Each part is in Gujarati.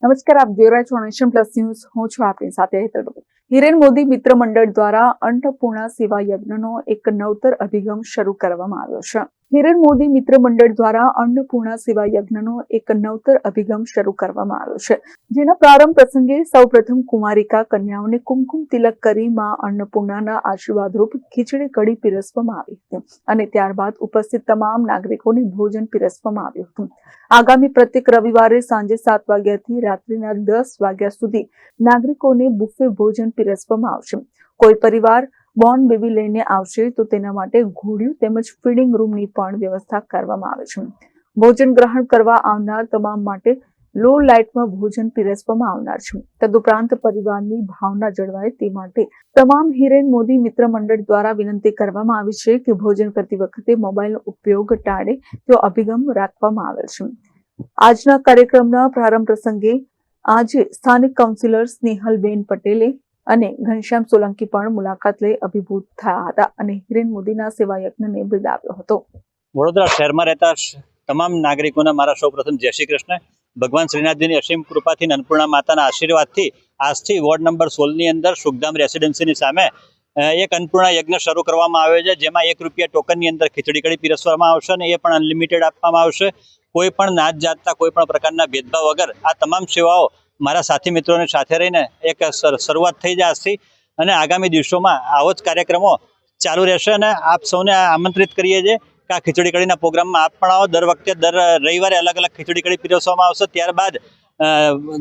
નમસ્કાર, આપ જોઈ રહ્યા છો નેશન પ્લસ ન્યૂઝ. હું છું આપની સાથે હેતલ ભગત. હિરેન મોદી મિત્ર મંડળ દ્વારા અન્નપૂર્ણા સેવા યજ્ઞનો એક નવતર અભિગમ શરૂ કરવામાં આવ્યો છે. હિરેન મોદી મિત્ર મંડળ દ્વારા અન્નપૂર્ણા સેવા યજ્ઞનો એક નવતર અભિગમ શરૂ કરવામાં આવ્યો છે, જેના પ્રારંભ પ્રસંગે સૌપ્રથમ કુમારિકા કન્યાઓને કુમકુમ તિલક કરી માં અન્નપૂર્ણાના આશીર્વાદરૂપ ખીચડી કઢી પીરસવામાં આવી હતી અને ત્યારબાદ ઉપસ્થિત તમામ નાગરિકોને ભોજન પીરસવામાં આવ્યું હતું. આગામી પ્રત્યેક રવિવારે સાંજે 7 વાગ્યાથી રાત્રિના 10 વાગ્યા સુધી નાગરિકોને બુફે ભોજન પીરસવામાં આવશે. કોઈ પરિવાર બોર્ન બેબી લઈને આવશે તો તેના માટે ઘોડિયું તેમજ ફીડિંગ રૂમની પણ વ્યવસ્થા કરવામાં આવે છે. ભોજન ગ્રહણ કરવા આવનાર તમામ માટે લો લાઇટમાં ભોજન પીરસવામાં આવનાર છે. તદુપરાંત પરિવારની ભાવના જળવાય તે માટે તમામ હિરેન મોદી મિત્ર મંડળ દ્વારા વિનંતી કરવામાં આવી છે કે ભોજન કરતી વખતે મોબાઈલનો ઉપયોગ ટાળે તેવો અભિગમ રાખવામાં આવેલ છે. આજના કાર્યક્રમના પ્રારંભ પ્રસંગે આજે સ્થાનિક કાઉન્સિલર સ્નેહલબેન પટેલે અને ઘનશ્યામ સોલંકી પણ મુલાકાત લઈ અભિભૂત થયા હતા અને હિરેન મોદીના સેવા યજ્ઞને બિરદાવ્યો હતો. વડોદરા શહેરમાં રહેતા તમામ નાગરિકોને મારા સૌપ્રથમ જય શ્રી કૃષ્ણ. ભગવાન શ્રીનાથજીની અસીમ કૃપાથી અન્નપૂર્ણા માતાના આશીર્વાદથી આજથી વોર્ડ નંબર 16 ની અંદર સુખધામ રેસિડેન્સીની સામે એક અન્નપૂર્ણા યજ્ઞ શરૂ કરવામાં આવ્યો છે, જેમાં ₹1 ટોકનની અંદર ખીચડી કઢી પીરસવામાં આવશે અને એ પણ અનલિમિટેડ આપવામાં આવશે. કોઈ પણ નાત જાતના કોઈ પણ પ્રકારના ભેદભાવ વગર આ તમામ સેવાઓ મારા સાથી મિત્રોને સાથે રહીને એક શરૂઆત થઈ જાય આજથી અને આગામી દિવસોમાં આવો જ કાર્યક્રમો ચાલુ રહેશે. અને આપ સૌને આમંત્રિત કરીએ છીએ કે આ ખીચડી કઢીના પ્રોગ્રામમાં આપ પણ આવો. દર વખતે દર રવિવારે અલગ અલગ ખીચડી કઢી પીરસવામાં આવશે. ત્યારબાદ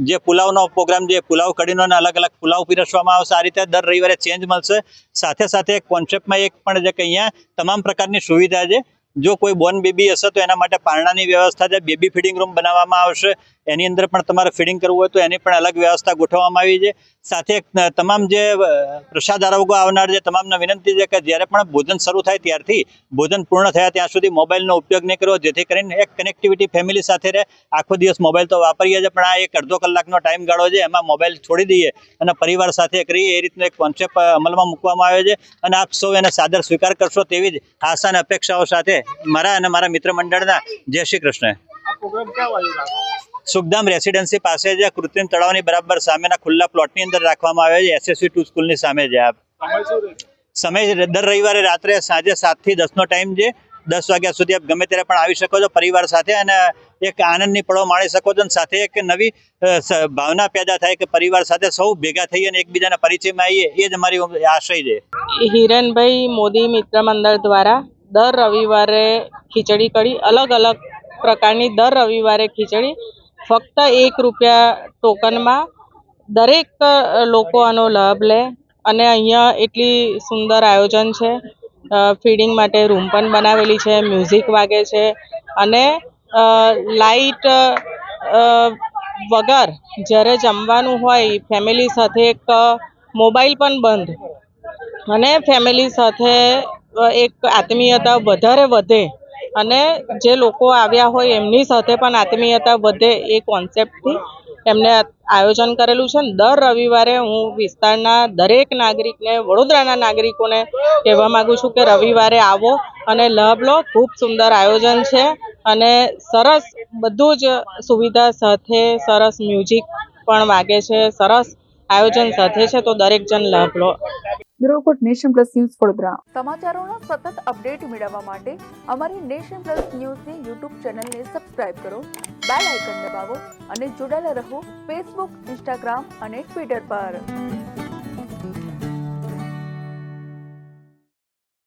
જે પુલાવનો પ્રોગ્રામ, જે પુલાવ કઢીનો અલગ અલગ પુલાવ પીરસવામાં આવશે. આ રીતે દર રવિવારે ચેન્જ મળશે. સાથે સાથે એક કોન્સેપ્ટમાં એક પણ છે કે અહીંયા તમામ પ્રકારની સુવિધા છે. જો કોઈ બોર્ન બેબી હશે તો એના માટે પારણાની વ્યવસ્થા છે, બેબી ફીડિંગ રૂમ બનાવવામાં આવશે. એની અંદર પણ તમારે ફીડિંગ કરવું હોય તો એની પણ અલગ વ્યવસ્થા ગોઠવવામાં આવી છે. સાથે તમામ જે પ્રસાદ આરોગ્ય આવનાર છે તમામને વિનંતી છે કે જ્યારે પણ ભોજન શરૂ થાય ત્યારથી ભોજન પૂર્ણ થયા ત્યાં સુધી મોબાઈલનો ઉપયોગ નહીં કરવો, જેથી કરીને એક કનેક્ટિવિટી ફેમિલી સાથે રહે. આખો દિવસ મોબાઈલ તો વાપરીએ છીએ, પણ આ એક અડધો કલાકનો ટાઈમ ગાળો છે, એમાં મોબાઈલ છોડી દઈએ અને પરિવાર સાથે કરીએ. એ રીતનો એક કોન્સેપ્ટ અમલમાં મૂકવામાં આવ્યો છે અને આપ સૌ એને સાદર સ્વીકાર કરશો તેવી જ આશા અને અપેક્ષાઓ સાથે મારા અને મારા મિત્ર મંડળના જય શ્રી કૃષ્ણ. સુખધામ રેસિડેન્સી પાસે જે કૃત્રિમ તળાવની બરાબર સામેના ખુલ્લા પ્લોટની અંદર રાખવામાં આવે છે. SSV2 સ્કૂલની સામે છે. સમય દર રવિવારે રાત્રે સાંજે 7 થી 10 નો ટાઈમ છે. 10 વાગ્યા સુધી આપ ગમે ત્યારે પણ આવી શકો છો પરિવાર સાથે અને એક આનંદની પળો માણી શકો છો. અને સાથે એક નવી ભાવના પેદા થાય કે પરિવાર સાથે સૌ ભેગા થઈ અને એકબીજાના પરિચયમાં આવીએ, એ જ અમારી આશય છે. હિરેનભાઈ મોદી મિત્ર મંડળ દ્વારા દર રવિવારે ખીચડી કઢી, અલગ અલગ પ્રકારની દર રવિવારે ખીચડી ફક્ત ₹1 ટોકનમાં દરેક લોકો આનો લાભ લે. અને અહીંયા એટલી સુંદર આયોજન છે. ફીડિંગ માટે રૂમ પણ બનાવેલી છે, મ્યુઝિક વાગે છે અને લાઇટ વગર જ્યારે જમવાનું હોય ફેમિલી સાથે એક મોબાઈલ પણ બંધ અને ફેમિલી સાથે એક આત્મીયતા વધારે વધે અને જે લોકો આવ્યા હોય એમની સાથે પણ આત્મીયતા વધે એ કોન્સેપ્ટથી એમને આયોજન કરેલું છે. દર રવિવારે હું વિસ્તારના દરેક નાગરિકને, વડોદરાના નાગરિકોને કહેવા માગું છું કે રવિવારે આવો અને લાભ લો. ખૂબ સુંદર આયોજન છે અને સરસ બધું જ સુવિધા સાથે, સરસ મ્યુઝિક પણ વાગે છે, સરસ આયોજન સાથે છે, તો દરેક જણ લાભ લો. Bureau report, Nation Plus News, Vadodara. સમાચારોનો સતત અપડેટ મેળવવા માટે અમારી નેશન પ્લસ ન્યૂઝની YouTube ચેનલને સબસ્ક્રાઇબ કરો, બેલ આઇકન દબાવો અને જોડાયેલા રહો ફેસબુક, ઇન્સ્ટાગ્રામ અને ટ્વિટર પર.